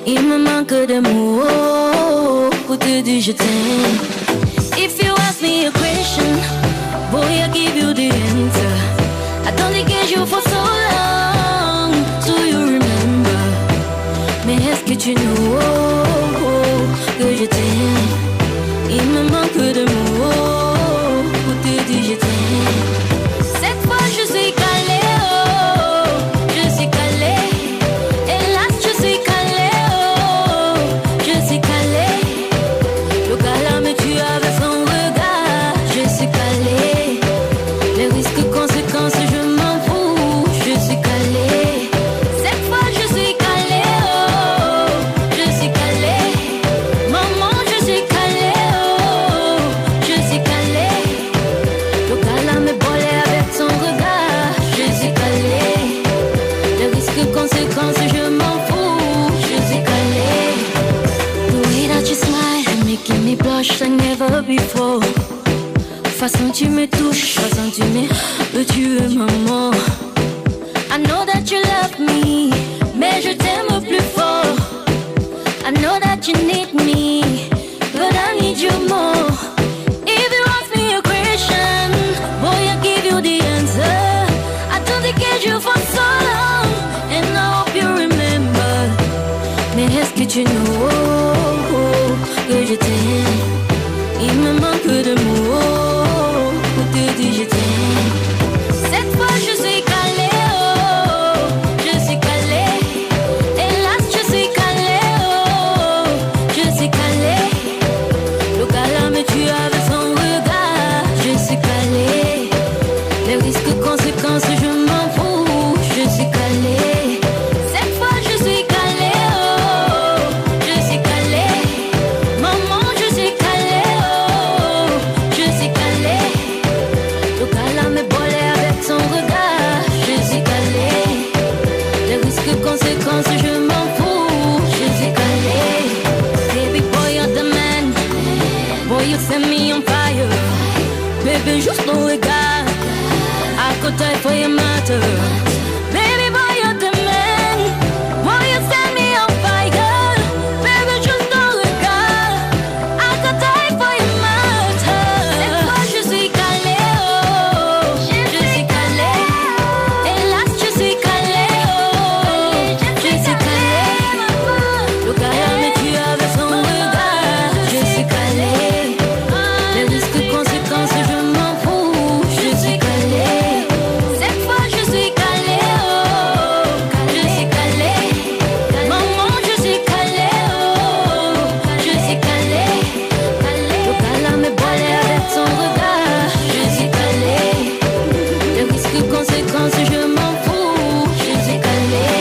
Il me manque de mots pour te dire je t'aime. If you ask me a question, boy, I give you the answer. I don't get you for so long, do you remember? Mais est-ce que tu know que je t'aime? Il me manque de mots pour te dire je t'aime. Cette fois je suis calée, oh, je suis calée. Hélas je suis calée, oh, je suis calée. Le gars me tue avec son regard. Je suis calée. Les risques, conséquences, je m'en fous. Je suis calée. Cette fois je suis calée, oh, je suis calée. Maman je suis calée, oh, je suis calée. Le gars me bolait avec son regard. Je suis calée. Les risques, conséquences, je m'en fous. Je suis calée. The way that you smile, you're making me blush like never before. Façon tu me touches, façon tu me tues, maman. I know that you love me, mais je t'aime plus fort. I know that you need me, but I need you more. If you ask me a question, boy, I give you the answer. I don't get you for so long, and I hope you remember. Mais est-ce que tu know que je t'aime? Il me manque de mots pour te dire je t'aime. Cette fois je suis calée, oh, je suis calée. Hélas je suis calée, oh, je suis calée. Le gars me tue avec son regard. Je suis calée. Les risques, conséquences, je m'en fous. Je suis calée. Cette fois je suis calée, oh, je suis calée. Maman je suis calée, oh, je suis calée. Le gars me bolait avec son regard. Je suis calée. Les risques, conséquences, je m'en fous. Je suis calée. Baby boy you're the man. Boy you set me on fire. Baby juste ton regard. I could die for your matter. Baby boy you're the man. Boy you set me on fire. Baby juste ton regard. I could die for your matter. Cette fois je suis calée, oh, je suis calée. Hélas je suis calée, oh, je suis calée. Le gars me tue avec son regard. Je suis calée. Les risques, conséquences, je m'en fous. Je suis calée. Cette fois je suis calée, oh, je suis calée. Maman je suis calée, oh, je suis calée. Le gars me bolait avec son regard. Je suis calée. Les risques, conséquences, je m'en fous. Je suis calée.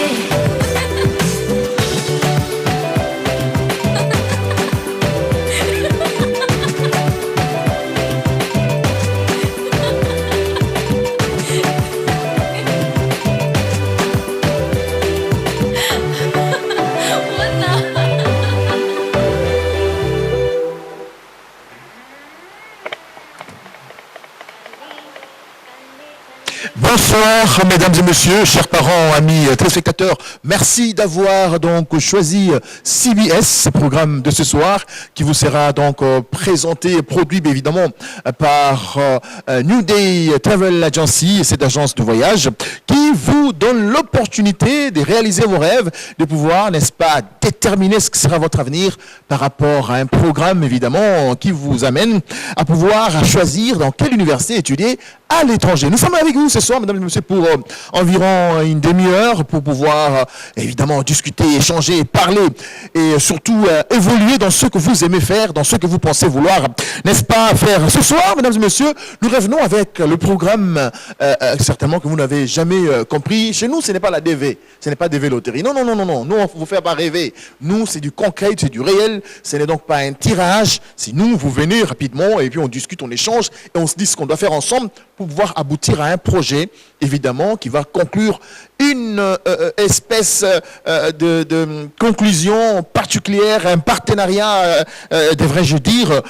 Bonsoir, mesdames et messieurs, chers parents, amis, téléspectateurs. Merci d'avoir donc choisi CBS, ce programme de ce soir, qui vous sera donc présenté et produit, bien évidemment, par New Day Travel Agency, cette agence de voyage, qui vous donne l'opportunité de réaliser vos rêves, de pouvoir, n'est-ce pas, déterminer ce que sera votre avenir par rapport à un programme, évidemment, qui vous amène à pouvoir choisir dans quelle université étudier à l'étranger. Nous sommes avec vous ce soir, mesdames et messieurs, pour environ une demi-heure, pour pouvoir évidemment discuter, échanger, parler et surtout évoluer dans ce que vous aimez faire, dans ce que vous pensez vouloir, n'est-ce pas, faire. Ce soir, mesdames et messieurs, nous revenons avec le programme certainement que vous n'avez jamais compris. Chez nous, ce n'est pas la DV, ce n'est pas DV Loterie. Non, non, non, non, non. Nous, on ne vous fait pas rêver. Nous, c'est du concret, c'est du réel. Ce n'est donc pas un tirage. C'est nous, vous venez rapidement et puis on discute, on échange et on se dit ce qu'on doit faire ensemble pour pouvoir aboutir à un projet évidemment, qui va conclure une espèce de conclusion particulière, un partenariat, devrais-je dire,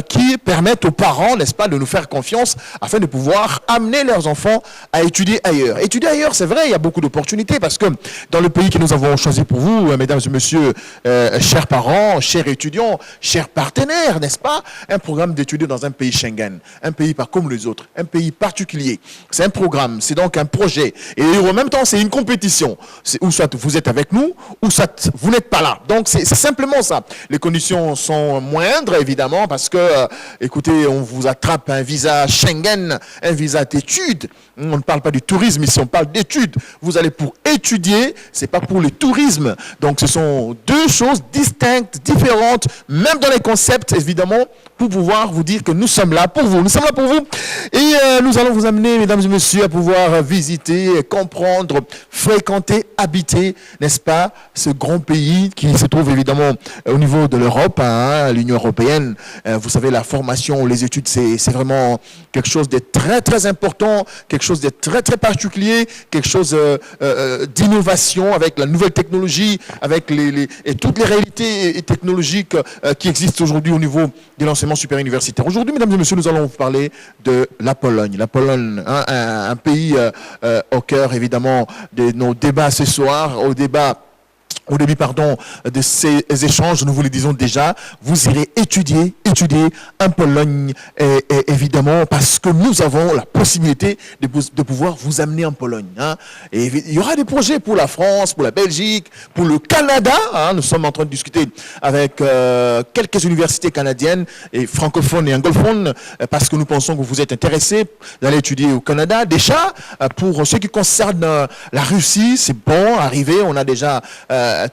qui permettent aux parents, n'est-ce pas, de nous faire confiance afin de pouvoir amener leurs enfants à étudier ailleurs. Étudier ailleurs, c'est vrai, il y a beaucoup d'opportunités parce que dans le pays que nous avons choisi pour vous, mesdames et messieurs, chers parents, chers étudiants, chers partenaires, n'est-ce pas, un programme d'études dans un pays Schengen, un pays pas comme les autres, un pays particulier. C'est un programme, c'est donc un projet. Et en même temps, c'est une compétition. Ou soit vous êtes avec nous, ou soit vous n'êtes pas là. Donc, c'est simplement ça. Les conditions sont moindres, évidemment, parce que, écoutez, on vous attrape un visa Schengen, un visa d'études. On ne parle pas du tourisme ici, on parle d'études. Vous allez pour étudier, c'est pas pour le tourisme. Donc, ce sont deux choses distinctes, différentes, même dans les concepts, évidemment, pour pouvoir vous dire que nous sommes là pour vous. Nous sommes là pour vous. Et nous allons vous amener, mesdames et messieurs, à pouvoir visiter, comprendre, fréquenter, habiter, n'est-ce pas, ce grand pays qui se trouve évidemment au niveau de l'Europe, hein, l'Union européenne. Vous savez, la formation, les études, c'est vraiment quelque chose de très, très important, quelque chose de très, très particulier, quelque chose d'innovation avec la nouvelle technologie, avec et toutes les réalités technologiques qui existent aujourd'hui au niveau de l'enseignement supérieur universitaire. Aujourd'hui, mesdames et messieurs, nous allons vous parler de la Pologne. La Pologne, hein, un pays au cœur, évidemment, de nos débats ce soir, au début, de ces échanges, nous vous le disons déjà, vous irez étudier en Pologne, et évidemment, parce que nous avons la possibilité de pouvoir vous amener en Pologne. Hein. Et il y aura des projets pour la France, pour la Belgique, pour le Canada. Hein. Nous sommes en train de discuter avec quelques universités canadiennes, et francophones et anglophones, parce que nous pensons que vous êtes intéressés d'aller étudier au Canada. Déjà, pour ce qui concerne la Russie, c'est bon, arrivé, on a déjà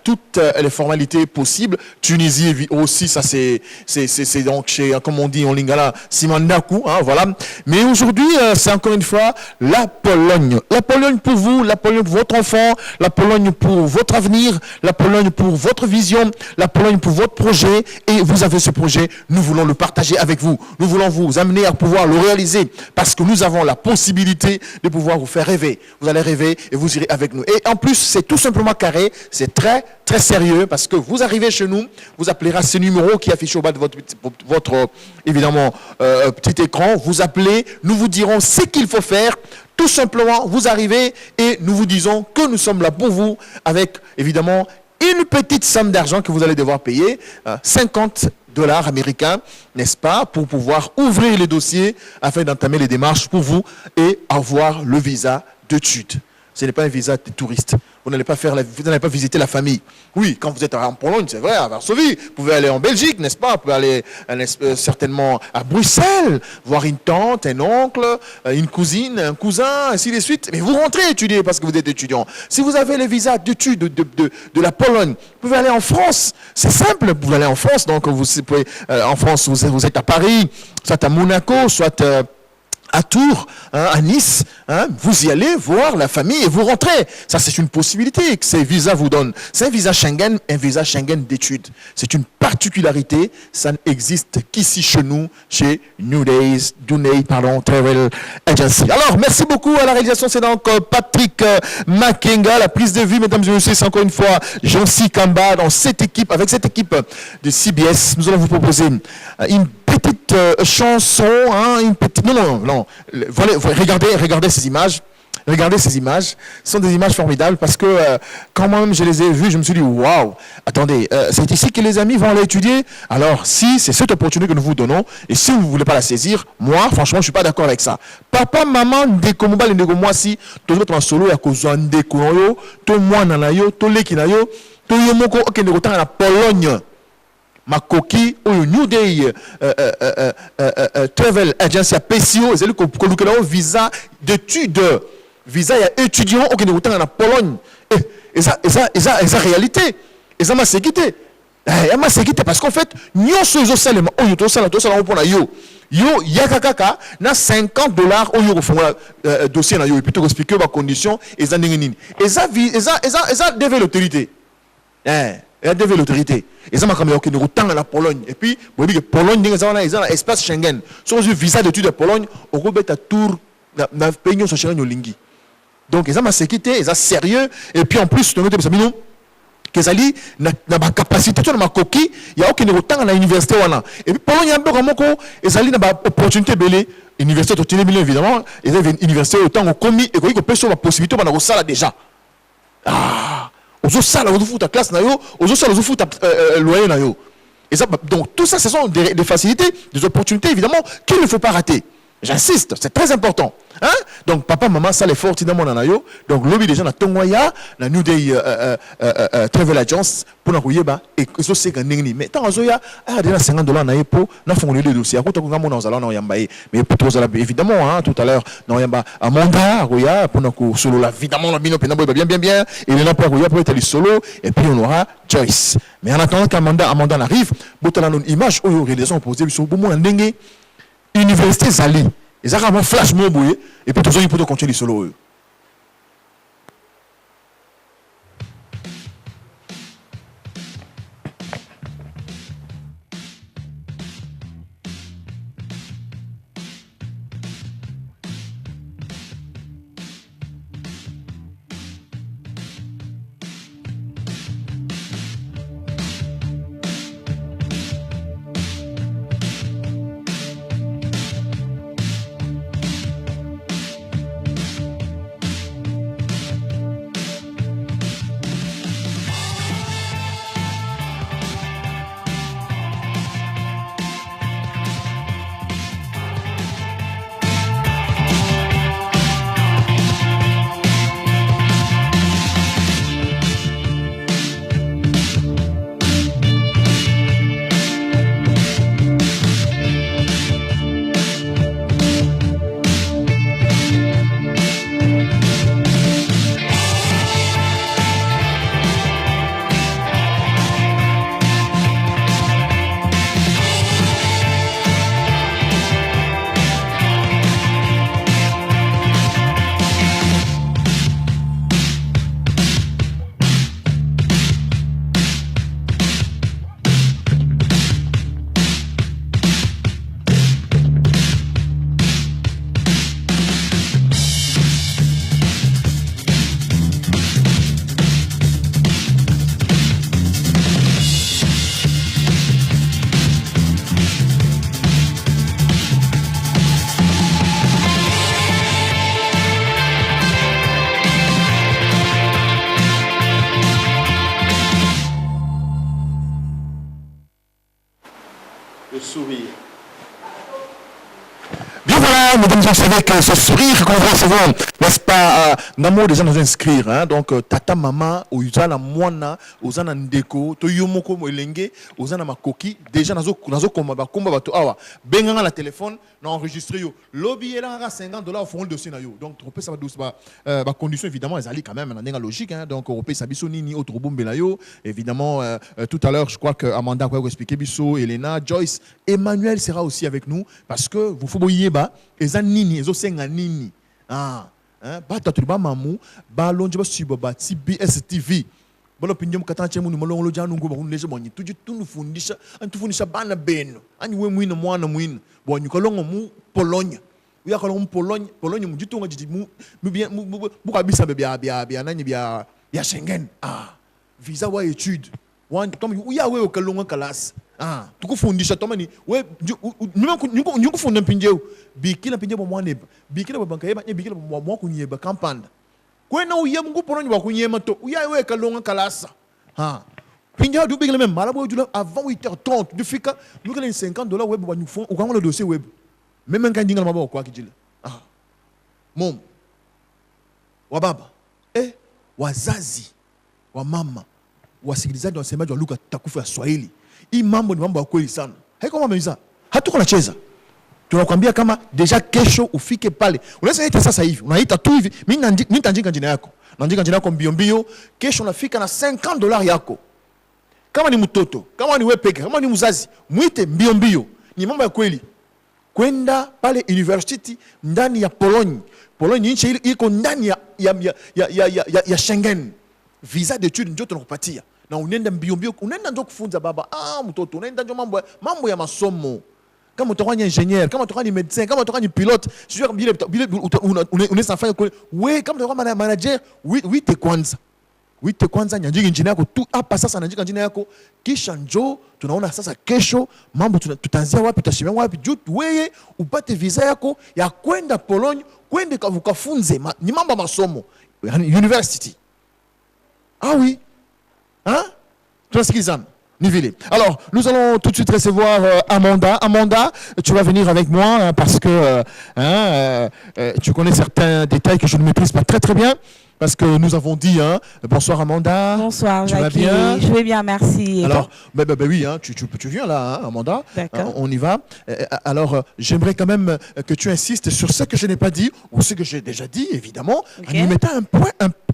toutes les formalités possibles. Tunisie aussi, ça c'est donc chez, comme on dit en lingala, Simandaku, hein, voilà. Mais aujourd'hui, c'est encore une fois la Pologne. La Pologne pour vous, la Pologne pour votre enfant, la Pologne pour votre avenir, la Pologne pour votre vision, la Pologne pour votre projet. Et vous avez ce projet, nous voulons le partager avec vous. Nous voulons vous amener à pouvoir le réaliser parce que nous avons la possibilité de pouvoir vous faire rêver. Vous allez rêver et vous irez avec nous. Et en plus, c'est tout simplement carré, c'est très, très sérieux parce que vous arrivez chez nous, vous appellerez ce numéro qui affiche au bas de votre évidemment, petit écran, vous appelez, nous vous dirons ce qu'il faut faire. Tout simplement, vous arrivez et nous vous disons que nous sommes là pour vous avec évidemment une petite somme d'argent que vous allez devoir payer, 50 $ américains, n'est-ce pas, pour pouvoir ouvrir les dossiers afin d'entamer les démarches pour vous et avoir le visa d'études. Ce n'est pas un visa de touriste. Vous n'allez pas visiter la famille. Oui, quand vous êtes en Pologne, c'est vrai, à Varsovie. Vous pouvez aller en Belgique, n'est-ce pas? Vous pouvez aller certainement à Bruxelles, voir une tante, un oncle, une cousine, un cousin, ainsi de suite. Mais vous rentrez étudier parce que vous êtes étudiant. Si vous avez le visa d'études de la Pologne, vous pouvez aller en France. C'est simple, vous pouvez aller en France. Donc, vous pouvez, en France, vous êtes à Paris, soit à Monaco, soit à Tours, hein, à Nice, hein, vous y allez voir la famille et vous rentrez. Ça, c'est une possibilité que ces visas vous donnent. C'est un visa Schengen d'études. C'est une particularité. Ça n'existe qu'ici chez nous, chez Dunay Travel Agency. Alors, merci beaucoup à la réalisation. C'est donc Patrick Makenga. La prise de vue, mesdames et messieurs, c'est encore une fois Jean-C Kamba dans cette équipe, avec cette équipe de CBS. Nous allons vous proposer une petite chanson, hein, une petite... Non. Regardez ces images. Regardez ces images. Ce sont des images formidables parce que quand même je les ai vues, je me suis dit, waouh, attendez, c'est ici que les amis vont aller étudier. Alors, si c'est cette opportunité que nous vous donnons, et si vous ne voulez pas la saisir, moi, franchement, je ne suis pas d'accord avec ça. Papa, maman, ndeko mobali, ndeko mwasi, to en solo, ya kozwa ndeko yo, to mwana na yo, to leki na yo, to yo moko, ok, ndeko tanga na Pologne. Makoki ou New Day Travel Agency à PCO, c'est lui qui a visa d'études, visa étudiant au Kenya en Pologne. Et ça réalité. Et ça m'a séquité. Elle m'a séquité parce qu'en fait, nous sommes au salon, yo yakakaka na 50 $ au euro font dossier na yo et puis tu expliquer ma condition et ça nini. Et ça devait l'autorité. Il y a devait l'autorité. Et ça m'a comme que nous retournons à la Pologne. Et puis, vous voyez que Pologne, ils ont l'espace Schengen. Si on a un visa d'études de Pologne, on peut être à tour, dans le pays, on se cherche au Lingui. Donc ils ont ma sécurité, ils ont sérieux et puis en plus nous avons kezali na ba capacité to na makoki ya aucune autant na université wana et puis Pologne ya mboko moko ezali na ba opportunité belé université to tine bien évidemment et université autant komi et ko pesa ba possibilité bana ko sala déjà ozo sala ozo futa classe na yo ozo sala ozo futa loyer na yo et ça donc tout ça ce sont des facilités, des opportunités évidemment qu'il ne faut pas rater. J'insiste, c'est très important. Hein? Donc, papa, maman, ça, l'effort, finalement, dans yo. Donc, lobby, déjà, dans Tongoya, dans New Day Travel Agence, pour nous, et ça, c'est que n'enni. Mais, tant que ya, déjà, $50 na pour, n'a formulé le dossier. À côté, quand on a yambaye. Mais, pour tous, évidemment, hein, tout à l'heure, dans yamba, à Monda, pour nous, solo, là, évidemment, la bino, pénabo, bien, et le n'a pour être solo, et puis, on aura Joyce. Mais, en attendant qu'Amanda arrive, boutala une image, où il y aurait des gens posés, sur le moment, n'enni. Université Zali, ils ont un flash mobile et puis toujours ils peuvent continuer solo. Sourire. Bien voilà, mesdames et messieurs, avec ce sourire qu'on va recevoir, n'est-ce pas, Namo déjà nous inscrire, hein, donc tata maman, Ouzana Mwana, Ouzana Ndeko, Toyomoko Moelenge, Ouzana Makoki, déjà nazo komba bato awa, benganga la téléphone, na enregistré yo, lobby est là $50 au fond le dossier na yo, donc on peut ça va condition évidemment, elles allaient quand même, dans logique, hein, donc on peut ça biso nini autre bombe la yo, évidemment tout à l'heure je crois que Amanda va expliquer biso, Elena, Joyce, Emmanuel sera aussi avec nous parce que vous faut boyer ba, eza nini, ezo senga nini, ah. Ba tatuba mamu ba lonje ba suba ba TBS TV bolo pinjom katanche mu molongo lo janu ngo ba kunleje bonyi tuju tunufundisha antufundisha bana beno ani we mwina mwana mwina bonyi kolongo mu Pologne uya kolongo mu Pologne mu jitunga jiji mu bien mu kabisa bia nani bia Schengen visa wa étude wan comme uya we kolongo classe tukufundisha tomani we nyuko funda mpinjeu bikila mpinjeu mwane bikila babanka yeba bikila mwa kunyeba kampanda kwena uye mungu poronyi ba kunyema to uya we kalonga kalasa pinjeu du bikila même malabo du avant 8h30 du fika nous $50 web ba ñu fond ukanga le dossier web même quand ndinga maboko kwa kijile mom wa baba wazazi wa mama wasikilizaji wasemaji wa lugha takufu ya Swahili. Hii mambo ni mambo ya kweli sana. Haiko mambo misa. Hatuko nacheza. Tunakwambia kama deja kesho ufike pale. Unaweza ita sasa hivi. Unaita tu hivi. Mimi nitaandika jina yako. Naandika jina yako mbio. Kesho unafika na $50 yako. Kama ni mtoto, kama ni wewe peke, kama ni mzazi, muite mbio. Ni mambo ya kweli. Kwenda pale university ndani ya Pologne. Pologne nchi iko ndani ya Schengen. Visa d'études ndio tunakupatia. Na unaenda mbio unaenda ndio kufunza baba mtoto unaenda ndio mambo ya masomo kama utakuwa ni ingénieur, kama utakuwa ni médecin, kama utakuwa ni pilote, sio bila unaweza fanya wewe kama utakuwa manager, wite kwanza. Wite kwanza nyanjika injini yako tu hapa sasa, nyanjika injini yako kisha njoo tunaona sasa kesho mambo tutaanzia wapi, tutashimia wapi juu wewe upate visa yako ya kwenda Pologne, kwenda ukafunze ni mambo masomo, university. Ah oui. Hein? Tunasikilizana. Alors, nous allons tout de suite recevoir Amanda. Amanda, tu vas venir avec moi hein, parce que tu connais certains détails que je ne maîtrise pas très très bien. Parce que nous avons dit, hein, bonsoir Amanda. Bonsoir, tu vas Jackie. bien? Je vais bien, merci. Alors, oui, hein, tu viens là, hein, Amanda. D'accord. On y va. Alors, j'aimerais quand même que tu insistes sur ce que je n'ai pas dit ou ce que j'ai déjà dit, évidemment, en y mettant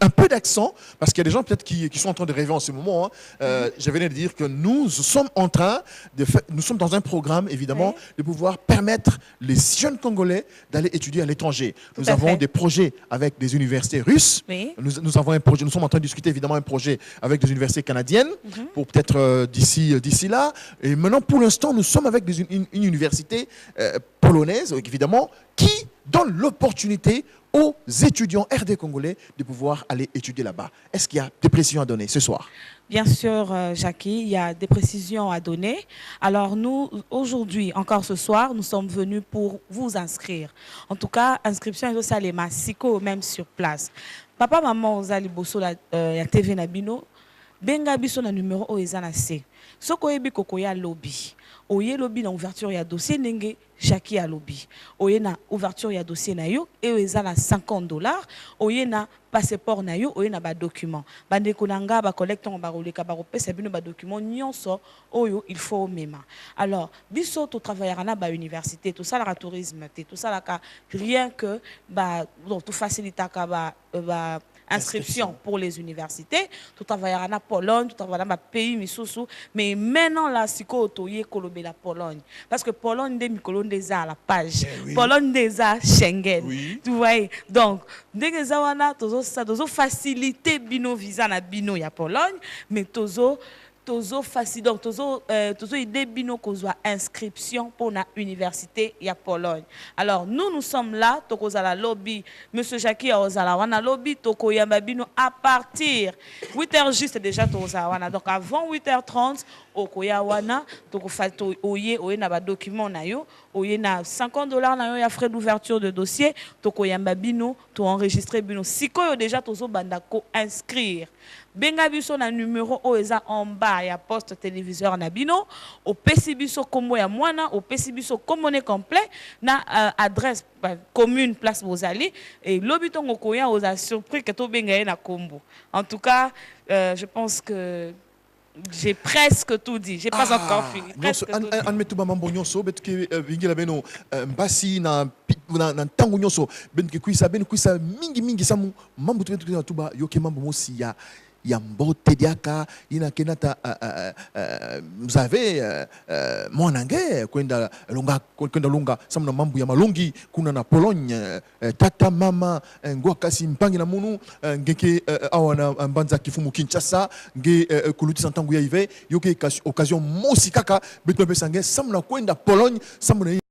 un peu d'accent, parce qu'il y a des gens peut-être qui sont en train de rêver en ce moment. Hein. Je venais de dire que nous sommes en train de faire, nous sommes dans un programme, évidemment, de pouvoir permettre les jeunes Congolais d'aller étudier à l'étranger. Nous avons des projets avec des universités russes. Oui. Nous avons un projet, nous sommes en train de discuter évidemment un projet avec des universités canadiennes pour peut-être d'ici là. Et maintenant, pour l'instant, nous sommes avec une université polonaise, évidemment, qui donne l'opportunité aux étudiants RD congolais de pouvoir aller étudier là-bas. Est-ce qu'il y a des précisions à donner ce soir? Bien sûr, Jackie, il y a des précisions à donner. Alors nous, aujourd'hui, encore ce soir, nous sommes venus pour vous inscrire. En tout cas, inscription est aussi les massicos, même sur place. Papa, maman, ozali bosso la TV Nabino, benga biso na numéro oezana C. Soko yebi kokoya lobby. Oye lobby na ouverture ya dossier nenge Jackie a lobby. Oye na ouverture ya dossier na yo et oezana $50. Oye na passeport na yo, oye na ba document. Bande konanga ba collecton ba roleka ba repesa bino ba document nyonso oyo il faut mema. Alors, biso to travaillera na ba université, tout ça la tourisme, tout ça la rien que ba tout faciliter ka ba inscription pour les universités, tout travaillera na Pologne, tout travaillera na pays misusu, mais maintenant là siko toye kolobe la Pologne parce que Pologne de mikolo déjà la page. Pologne déjà Schengen. Tu vois. Donc, dès que ça wana tozo faciliter bino visa na bino ya Pologne, mais tozo facile donc tozo idée bino kozwa inscription pour la université ya Pologne. Alors nous sommes là tokozala lobby monsieur Jackie ozala wana lobby tokoyamba bino à partir 8h juste déjà tokozala wana donc avant 8h30 okoya wana tokofato oye na ba document na yo oye na $50 na yo ya frais d'ouverture de dossier tokoyamba bino to enregistrer bino sikoyo déjà tozo banda ko inscrire benga biso na numéro oeza en bas ya poste téléviseur na bino au pesi biso kombo ya mwana au pesi biso komone complet na adresse commune place Bozali et lobitongo koya oza surpris que to benga na kombo. En tout cas, je pense que j'ai presque tout dit. J'ai pas encore fini. Admettons mambo nyonso betke bingila beno mbasi na tango nyonso benke kuisa mingi samu mambo tu tuba yoke mambo mosi ya mbote diaka ina kenata vous avez mwanange kwenda longa samna mambo ya malongi kuna na Pologne tata mama ngwa kasi mpangi na munu ngeke awana mbanza kifumu Kinshasa nge kuluti santangu ya ive yoke occasion mosi kaka beto pesa nge samna kwenda Pologne samna